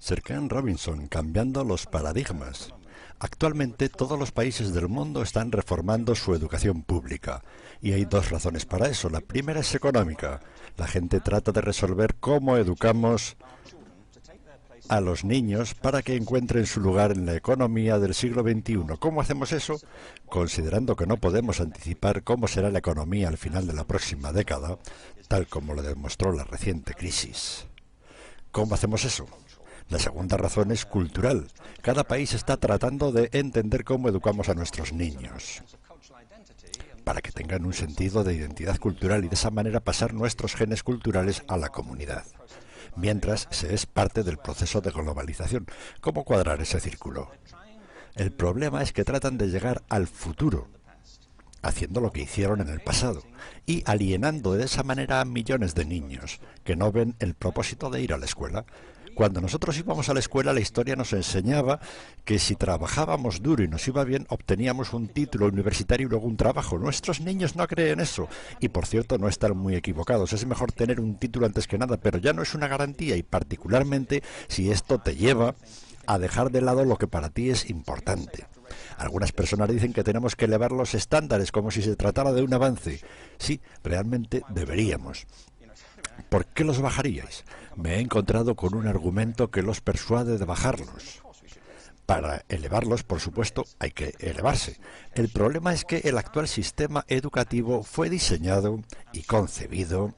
Sir Ken Robinson, cambiando los paradigmas. Actualmente todos los países del mundo están reformando su educación pública y hay dos razones para eso. La primera es económica. La gente trata de resolver cómo educamos a los niños para que encuentren su lugar en la economía del siglo XXI. ¿Cómo hacemos eso? Considerando que no podemos anticipar cómo será la economía al final de la próxima década, tal como lo demostró la reciente crisis. ¿Cómo hacemos eso? La segunda razón es cultural. Cada país está tratando de entender cómo educamos a nuestros niños para que tengan un sentido de identidad cultural y de esa manera pasar nuestros genes culturales a la comunidad. Mientras se es parte del proceso de globalización. ¿Cómo cuadrar ese círculo? El problema es que tratan de llegar al futuro, haciendo lo que hicieron en el pasado, y alienando de esa manera a millones de niños que no ven el propósito de ir a la escuela. Cuando nosotros íbamos a la escuela, la historia nos enseñaba que si trabajábamos duro y nos iba bien, obteníamos un título universitario y luego un trabajo. Nuestros niños no creen eso. Y por cierto, no están muy equivocados. Es mejor tener un título antes que nada, pero ya no es una garantía, y particularmente si esto te lleva a dejar de lado lo que para ti es importante. Algunas personas dicen que tenemos que elevar los estándares como si se tratara de un avance. Sí, realmente deberíamos. ¿Por qué los bajaríais? Me he encontrado con un argumento que los persuade de bajarlos. Para elevarlos, por supuesto, hay que elevarse. El problema es que el actual sistema educativo fue diseñado y concebido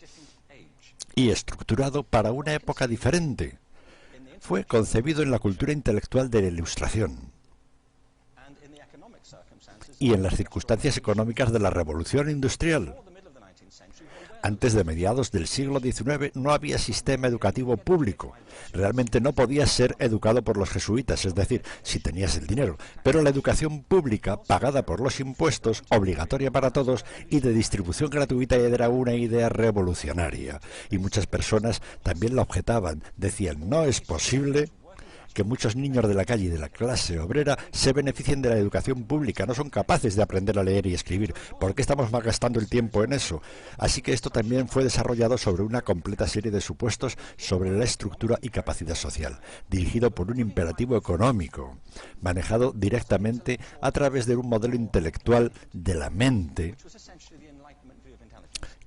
y estructurado para una época diferente. Fue concebido en la cultura intelectual de la Ilustración y en las circunstancias económicas de la Revolución Industrial. Antes de mediados del siglo XIX no había sistema educativo público. Realmente no podías ser educado por los jesuitas, es decir, si tenías el dinero. Pero la educación pública, pagada por los impuestos, obligatoria para todos y de distribución gratuita, era una idea revolucionaria. Y muchas personas también la objetaban. Decían, no es posible que muchos niños de la calle y de la clase obrera se beneficien de la educación pública, no son capaces de aprender a leer y escribir. ¿Por qué estamos malgastando el tiempo en eso? Así que esto también fue desarrollado sobre una completa serie de supuestos sobre la estructura y capacidad social, dirigido por un imperativo económico, manejado directamente a través de un modelo intelectual de la mente,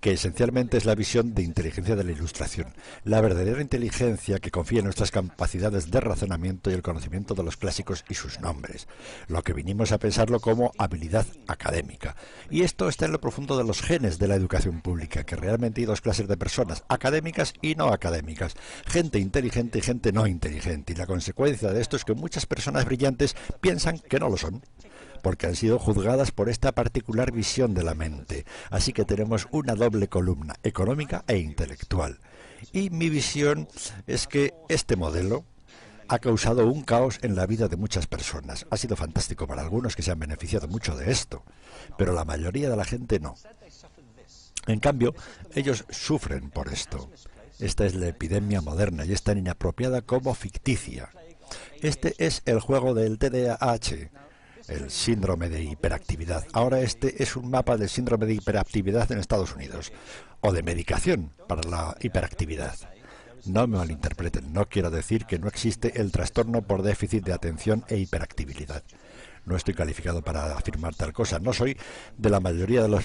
que esencialmente es la visión de inteligencia de la Ilustración, la verdadera inteligencia que confía en nuestras capacidades de razonamiento y el conocimiento de los clásicos y sus nombres, lo que vinimos a pensarlo como habilidad académica. Y esto está en lo profundo de los genes de la educación pública, que realmente hay dos clases de personas, académicas y no académicas, gente inteligente y gente no inteligente, y la consecuencia de esto es que muchas personas brillantes piensan que no lo son, porque han sido juzgadas por esta particular visión de la mente. Así que tenemos una doble columna, económica e intelectual. Y mi visión es que este modelo ha causado un caos en la vida de muchas personas. Ha sido fantástico para algunos que se han beneficiado mucho de esto, pero la mayoría de la gente no. En cambio, ellos sufren por esto. Esta es la epidemia moderna y es tan inapropiada como ficticia. Este es el juego del TDAH, el síndrome de hiperactividad. Ahora este es un mapa del síndrome de hiperactividad en Estados Unidos, o de medicación para la hiperactividad. No me malinterpreten, no quiero decir que no existe el trastorno por déficit de atención e hiperactividad. No estoy calificado para afirmar tal cosa. No soy de la mayoría de los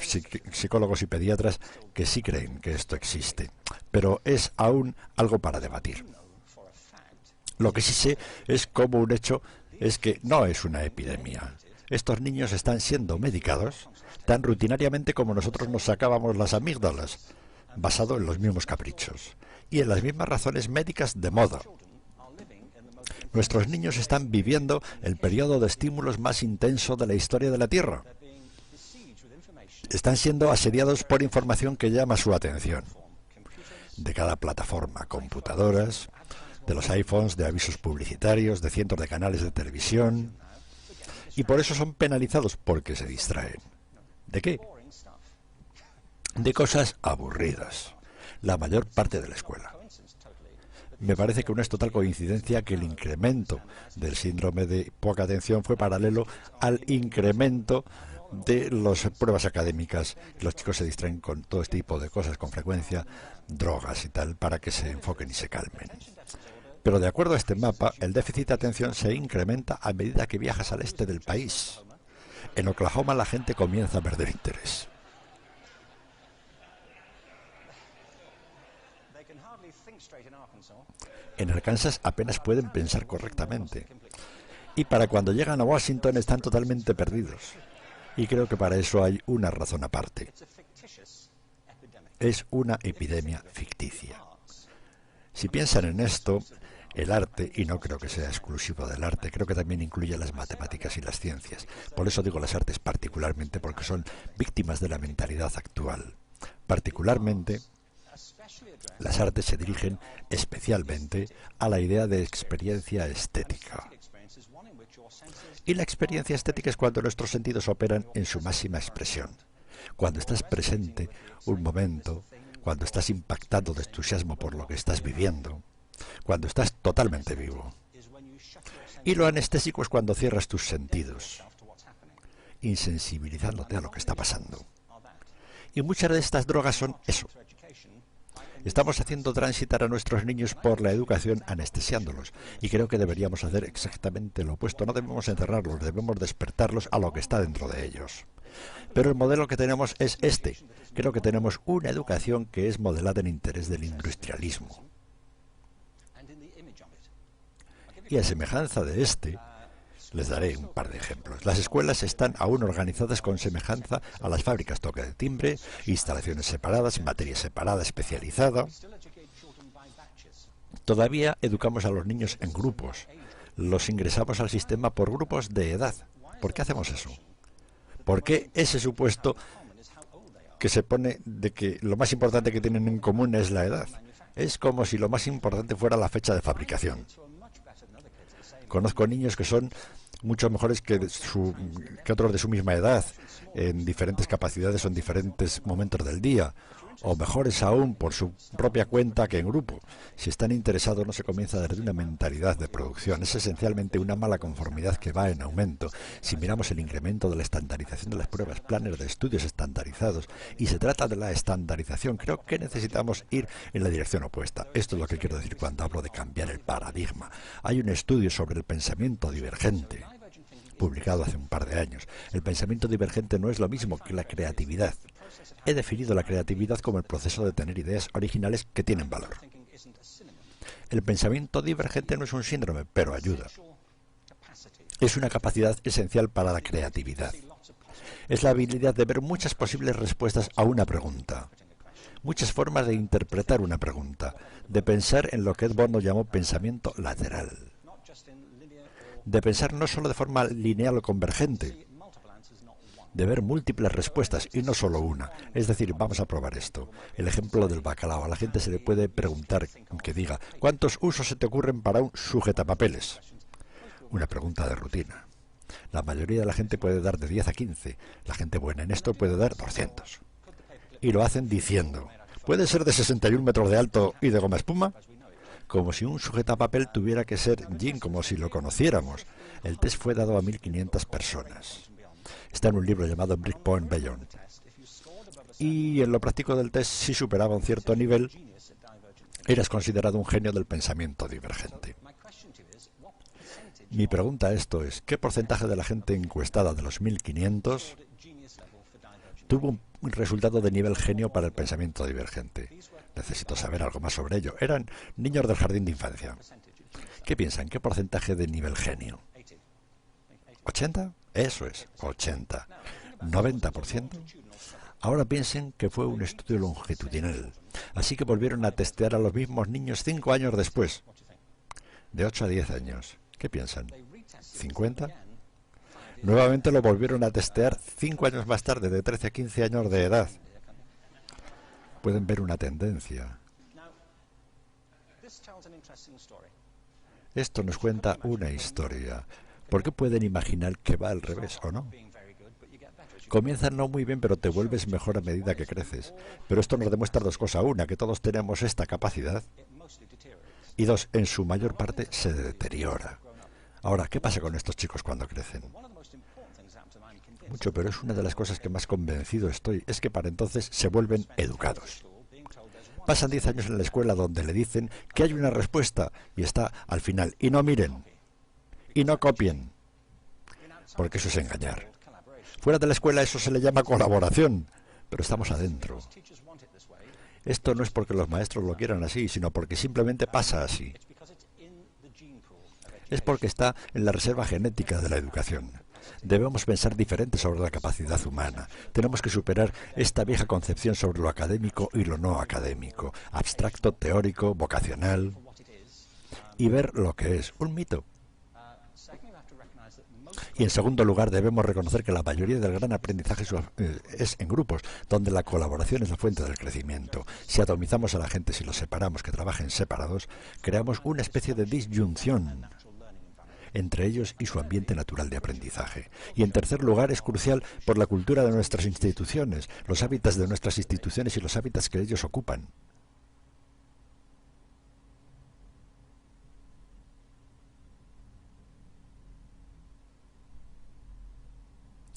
psicólogos y pediatras que sí creen que esto existe, pero es aún algo para debatir. Lo que sí sé es como un hecho es que no es una epidemia. Estos niños están siendo medicados tan rutinariamente como nosotros nos sacábamos las amígdalas, basado en los mismos caprichos y en las mismas razones médicas de moda. Nuestros niños están viviendo el periodo de estímulos más intenso de la historia de la Tierra. Están siendo asediados por información que llama su atención. De cada plataforma, computadoras, de los iPhones, de avisos publicitarios, de cientos de canales de televisión. Y por eso son penalizados, porque se distraen. ¿De qué? De cosas aburridas. La mayor parte de la escuela. Me parece que no es total coincidencia que el incremento del síndrome de poca atención fue paralelo al incremento de las pruebas académicas. Los chicos se distraen con todo este tipo de cosas, con frecuencia, drogas y tal, para que se enfoquen y se calmen. Pero de acuerdo a este mapa, el déficit de atención se incrementa a medida que viajas al este del país. En Oklahoma la gente comienza a perder interés. En Arkansas apenas pueden pensar correctamente. Y para cuando llegan a Washington están totalmente perdidos. Y creo que para eso hay una razón aparte. Es una epidemia ficticia. Si piensan en esto, el arte, y no creo que sea exclusivo del arte, creo que también incluye las matemáticas y las ciencias. Por eso digo las artes particularmente, porque son víctimas de la mentalidad actual. Particularmente, las artes se dirigen especialmente a la idea de experiencia estética. Y la experiencia estética es cuando nuestros sentidos operan en su máxima expresión. Cuando estás presente un momento, cuando estás impactado de entusiasmo por lo que estás viviendo, cuando estás totalmente vivo. Y lo anestésico es cuando cierras tus sentidos, insensibilizándote a lo que está pasando. Y muchas de estas drogas son eso. Estamos haciendo transitar a nuestros niños por la educación anestesiándolos, y creo que deberíamos hacer exactamente lo opuesto. No debemos encerrarlos, debemos despertarlos a lo que está dentro de ellos. Pero el modelo que tenemos es este. Creo que tenemos una educación que es modelada en interés del industrialismo. Y a semejanza de este, les daré un par de ejemplos. Las escuelas están aún organizadas con semejanza a las fábricas, toque de timbre, instalaciones separadas, materia separada, especializada. Todavía educamos a los niños en grupos. Los ingresamos al sistema por grupos de edad. ¿Por qué hacemos eso? ¿Por qué ese supuesto que se pone de que lo más importante que tienen en común es la edad? Es como si lo más importante fuera la fecha de fabricación. Conozco niños que son mucho mejores que otros de su misma edad, en diferentes capacidades o en diferentes momentos del día, o mejores aún por su propia cuenta que en grupo. Si están interesados no se comienza desde una mentalidad de producción, es esencialmente una mala conformidad que va en aumento. Si miramos el incremento de la estandarización de las pruebas, planes de estudios estandarizados, y se trata de la estandarización, creo que necesitamos ir en la dirección opuesta. Esto es lo que quiero decir cuando hablo de cambiar el paradigma. Hay un estudio sobre el pensamiento divergente, publicado hace un par de años. El pensamiento divergente no es lo mismo que la creatividad. He definido la creatividad como el proceso de tener ideas originales que tienen valor. El pensamiento divergente no es un síndrome, pero ayuda. Es una capacidad esencial para la creatividad. Es la habilidad de ver muchas posibles respuestas a una pregunta, muchas formas de interpretar una pregunta, de pensar en lo que Ed Bono llamó pensamiento lateral, de pensar no solo de forma lineal o convergente, de ver múltiples respuestas y no solo una. Es decir, vamos a probar esto. El ejemplo del bacalao. A la gente se le puede preguntar que diga, ¿cuántos usos se te ocurren para un sujetapapeles? Una pregunta de rutina. La mayoría de la gente puede dar de 10 a 15. La gente buena en esto puede dar 200. Y lo hacen diciendo, ¿puede ser de 61 metros de alto y de goma espuma? Como si un sujetapapel tuviera que ser Jim, como si lo conociéramos. El test fue dado a 1.500 personas. Está en un libro llamado Breakpoint Beyond. Y en lo práctico del test, si superaba un cierto nivel, eras considerado un genio del pensamiento divergente. Mi pregunta a esto es, ¿qué porcentaje de la gente encuestada de los 1.500 tuvo un resultado de nivel genio para el pensamiento divergente? Necesito saber algo más sobre ello. Eran niños del jardín de infancia. ¿Qué piensan? ¿Qué porcentaje de nivel genio? ¿80? Eso es, 80. ¿90%? Ahora piensen que fue un estudio longitudinal. Así que volvieron a testear a los mismos niños 5 años después. De 8 a 10 años. ¿Qué piensan? ¿50? Nuevamente lo volvieron a testear 5 años más tarde, de 13 a 15 años de edad. Pueden ver una tendencia. Esto nos cuenta una historia. ¿Por qué pueden imaginar que va al revés o no? Comienzas no muy bien, pero te vuelves mejor a medida que creces. Pero esto nos demuestra dos cosas. Una, que todos tenemos esta capacidad. Y dos, en su mayor parte se deteriora. Ahora, ¿qué pasa con estos chicos cuando crecen? Mucho, pero es una de las cosas que más convencido estoy. Es que para entonces se vuelven educados. Pasan 10 años en la escuela donde le dicen que hay una respuesta y está al final. Y no miren, y no copien, porque eso es engañar. Fuera de la escuela eso se le llama colaboración, pero estamos adentro. Esto no es porque los maestros lo quieran así, sino porque simplemente pasa así. Es porque está en la reserva genética de la educación. Debemos pensar diferente sobre la capacidad humana. Tenemos que superar esta vieja concepción sobre lo académico y lo no académico, abstracto, teórico, vocacional, y ver lo que es un mito. Y en segundo lugar, debemos reconocer que la mayoría del gran aprendizaje es en grupos, donde la colaboración es la fuente del crecimiento. Si atomizamos a la gente, si los separamos, que trabajen separados, creamos una especie de disyunción entre ellos y su ambiente natural de aprendizaje. Y en tercer lugar, es crucial por la cultura de nuestras instituciones, los hábitats de nuestras instituciones y los hábitats que ellos ocupan.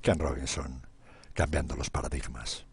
Ken Robinson, cambiando los paradigmas.